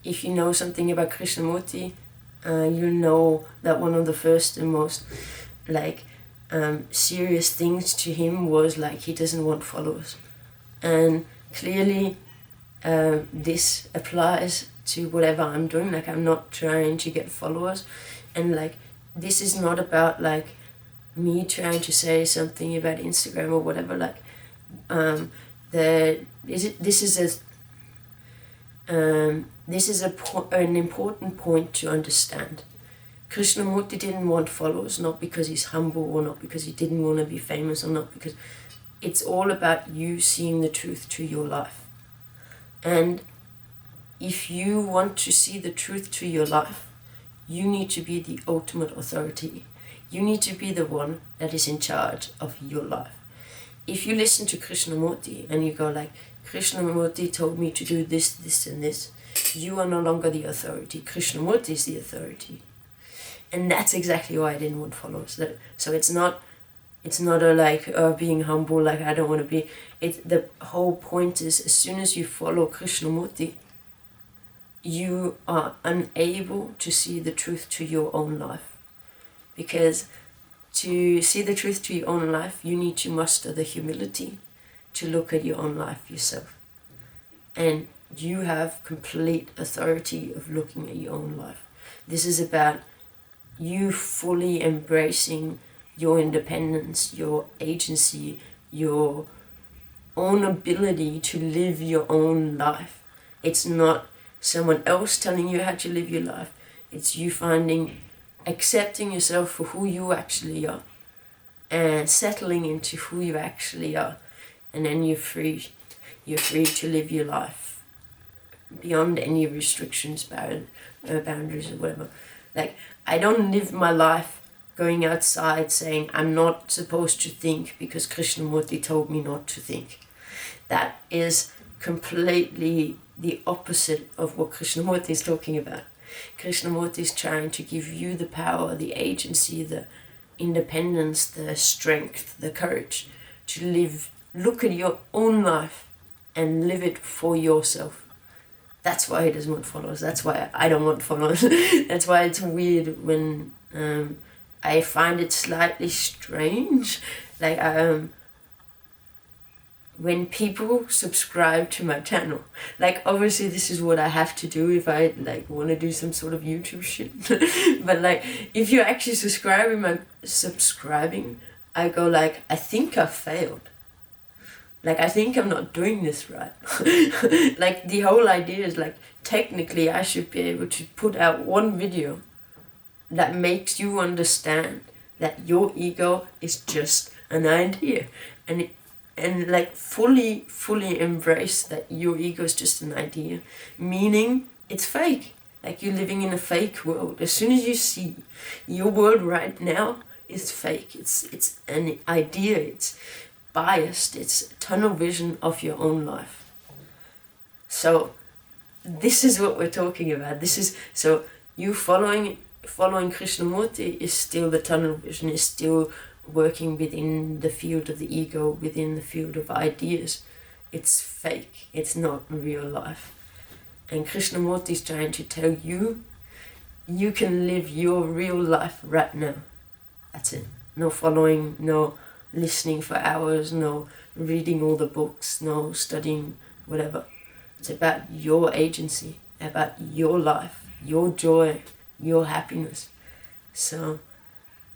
if you know something about Krishnamurti, you know that one of the first and most like serious things to him was like he doesn't want followers, and clearly this applies to whatever I'm doing. Like, I'm not trying to get followers, and like this is not about like me trying to say something about Instagram or whatever. Like this is an important point to understand. Krishnamurti didn't want followers, not because he's humble or not because he didn't want to be famous or not because it's all about you seeing the truth to your life. And if you want to see the truth to your life, you need to be the ultimate authority. You need to be the one that is in charge of your life. If you listen to Krishnamurti and you go like, Krishnamurti told me to do this, this and this, you are no longer the authority. Krishnamurti is the authority. And that's exactly why I didn't want followers. So it's not a like being humble, like I don't want to be. The whole point is, as soon as you follow Krishnamurti, you are unable to see the truth to your own life. Because to see the truth to your own life, you need to muster the humility to look at your own life yourself. And you have complete authority of looking at your own life. This is about you fully embracing your independence, your agency, your own ability to live your own life. It's not someone else telling you how to live your life. It's you accepting yourself for who you actually are and settling into who you actually are. And then you're free. You're free to live your life beyond any restrictions, boundaries or whatever. Like, I don't live my life going outside saying I'm not supposed to think because Krishnamurti told me not to think. That is completely the opposite of what Krishnamurti is talking about. Krishnamurti is trying to give you the power, the agency, the independence, the strength, the courage to look at your own life and live it for yourself. That's why he doesn't want followers. That's why I don't want followers. That's why it's weird when I find it slightly strange. Like when people subscribe to my channel. Like, obviously this is what I have to do if I like want to do some sort of YouTube shit. But like, if you're actually subscribing, I go like, I think I failed. Like, I think I'm not doing this right. Like, the whole idea is like, technically I should be able to put out one video that makes you understand that your ego is just an idea. And like fully embrace that your ego is just an idea. Meaning it's fake. Like, you're living in a fake world. As soon as you see your world right now is fake. It's an idea. It's biased. It's tunnel vision of your own life. So this is what we're talking about. So you following Krishnamurti is still the tunnel vision, is still working within the field of the ego, within the field of ideas. It's fake. It's not real life. And Krishnamurti is trying to tell you, you can live your real life right now. That's it. No following, no listening for hours, no reading all the books, no studying, whatever. It's about your agency, about your life, your joy, your happiness. So,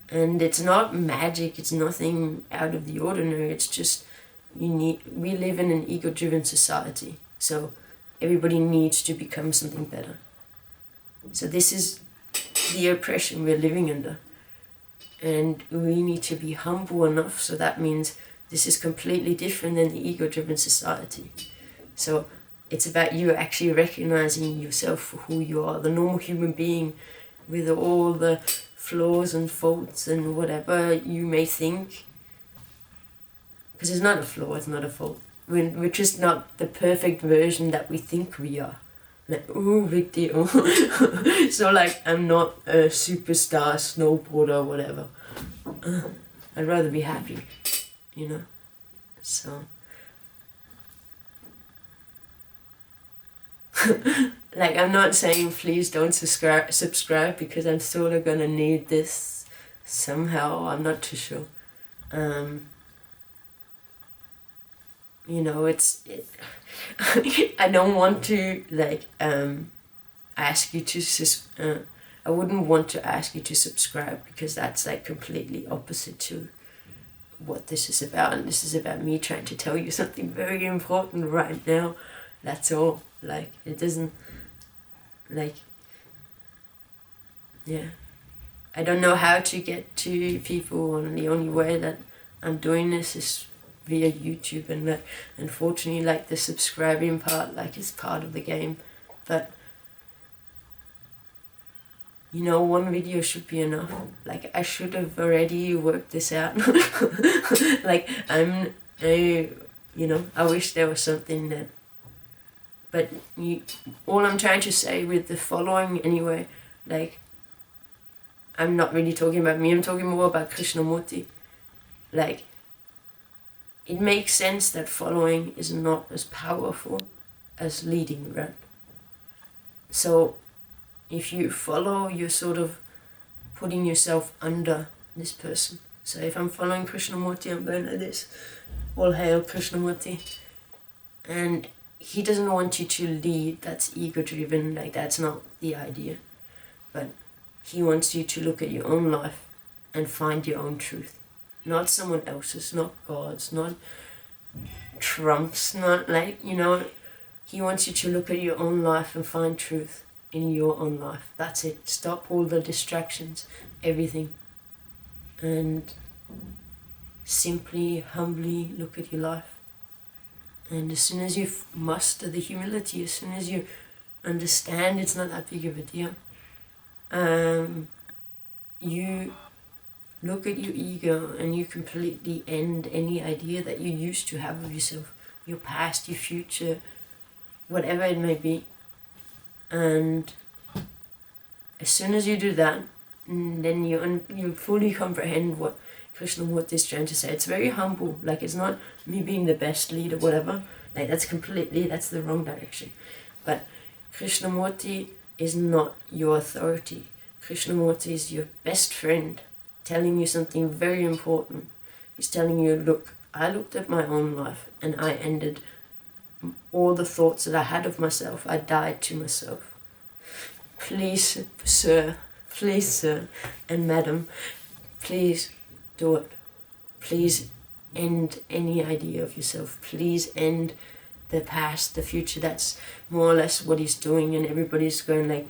and it's not magic, it's nothing out of the ordinary, it's just we live in an ego-driven society. So everybody needs to become something better. So this is the oppression we're living under. And we need to be humble enough, so that means this is completely different than the ego-driven society. So it's about you actually recognizing yourself for who you are, the normal human being with all the flaws and faults and whatever you may think. Because it's not a flaw, it's not a fault. We're just not the perfect version that we think we are. Like, ooh, big deal. So like, I'm not a superstar snowboarder or whatever. I'd rather be happy, you know? So like, I'm not saying please don't subscribe because I'm sort of gonna need this somehow. I'm not too sure. You know, I don't want to like ask you to I wouldn't want to ask you to subscribe, because that's like completely opposite to what this is about, and this is about me trying to tell you something very important right now. That's all. Like, it doesn't, like, yeah, I don't know how to get to people, and the only way that I'm doing this is via YouTube, and like, unfortunately, like, the subscribing part, like, is part of the game. But you know, one video should be enough. Like, I should have already worked this out. Like, you know, I wish there was something that, but all I'm trying to say with the following anyway, like, I'm not really talking about me, I'm talking more about Krishnamurti. Like, it makes sense that following is not as powerful as leading, right? So, if you follow, you're sort of putting yourself under this person. So if I'm following Krishnamurti, I'm going like this. All hail Krishnamurti. And he doesn't want you to lead. That's ego-driven. Like, that's not the idea. But he wants you to look at your own life and find your own truth. Not someone else's, not God's, not Trump's, not like, you know. He wants you to look at your own life and find truth in your own life. That's it. Stop all the distractions, everything, and simply, humbly look at your life. And as soon as you muster the humility, as soon as you understand it's not that big of a deal, you look at your ego and you completely end any idea that you used to have of yourself, your past, your future, whatever it may be. And as soon as you do that, then you fully comprehend what Krishnamurti is trying to say. It's very humble. Like, it's not me being the best leader, whatever. Like, that's the wrong direction. But Krishnamurti is not your authority. Krishnamurti is your best friend, telling you something very important. He's telling you, look, I looked at my own life and I ended all the thoughts that I had of myself. I died to myself. Please, sir, and madam, please do it. Please end any idea of yourself. Please end the past, the future. That's more or less what he's doing, and everybody's going like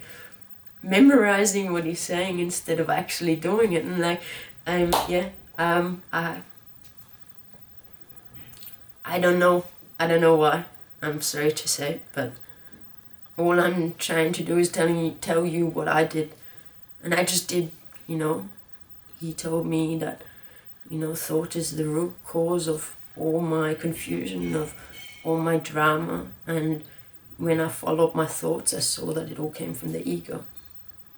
memorizing what he's saying instead of actually doing it. And like, I don't know why. I'm sorry to say, but all I'm trying to do is tell you what I did. And I just did, you know. He told me that, you know, thought is the root cause of all my confusion, of all my drama. And when I followed my thoughts, I saw that it all came from the ego.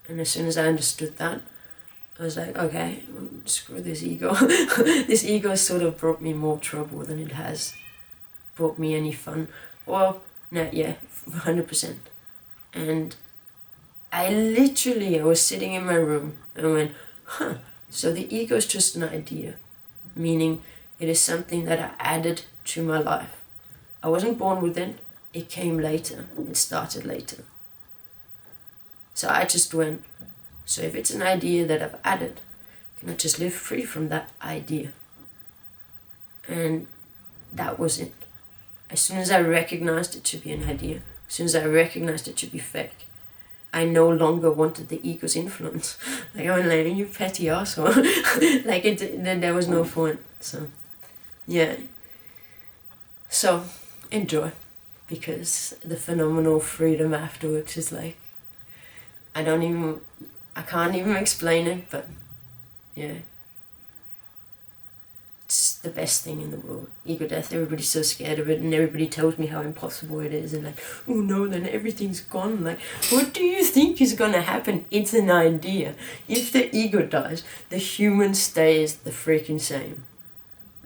And as soon as I understood that, I was like, okay, screw this ego. This ego sort of brought me more trouble than it has brought me any fun. Well, no, yeah, 100%. And I was sitting in my room and went, so the ego is just an idea, meaning it is something that I added to my life. I wasn't born with it, it came later, it started later. So I just went, so if it's an idea that I've added, can I just live free from that idea? And that was it. As soon as I recognized it to be an idea, as soon as I recognized it to be fake, I no longer wanted the ego's influence. Like, I went like, you petty asshole. Like, there was no point. So, yeah. So, enjoy. Because the phenomenal freedom afterwards is like, I can't even explain it, but yeah. It's the best thing in the world. Ego death, everybody's so scared of it, and everybody tells me how impossible it is, and like, oh no, then everything's gone. Like, what do you think is gonna happen? It's an idea. If the ego dies, the human stays the freaking same.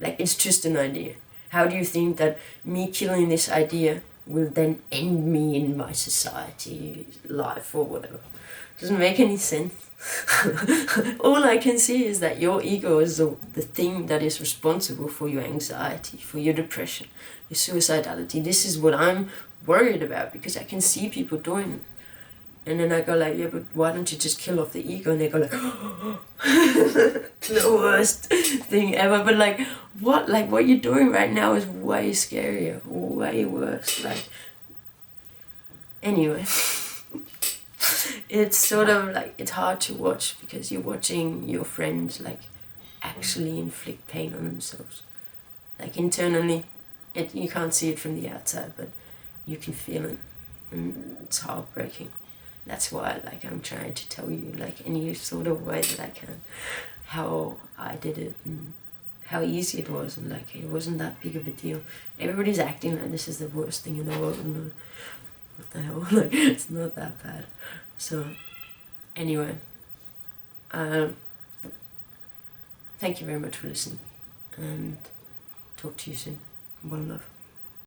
Like, it's just an idea. How do you think that me killing this idea will then end me in my society life or whatever. Doesn't make any sense. All I can see is that your ego is the thing that is responsible for your anxiety, for your depression, your suicidality. This is what I'm worried about, because I can see people doing it. And then I go like, yeah, but why don't you just kill off the ego? And they go like, the worst thing ever. But like, what? Like, what you're doing right now is way scarier, way worse. Like, anyway. It's sort of like, it's hard to watch because you're watching your friends like actually inflict pain on themselves. Like internally, you can't see it from the outside, but you can feel it, and it's heartbreaking. That's why like I'm trying to tell you like any sort of way that I can how I did it and how easy it was, and like it wasn't that big of a deal. Everybody's acting like this is the worst thing in the world, and what the hell, like it's not that bad. So anyway, thank you very much for listening, and talk to you soon. One love.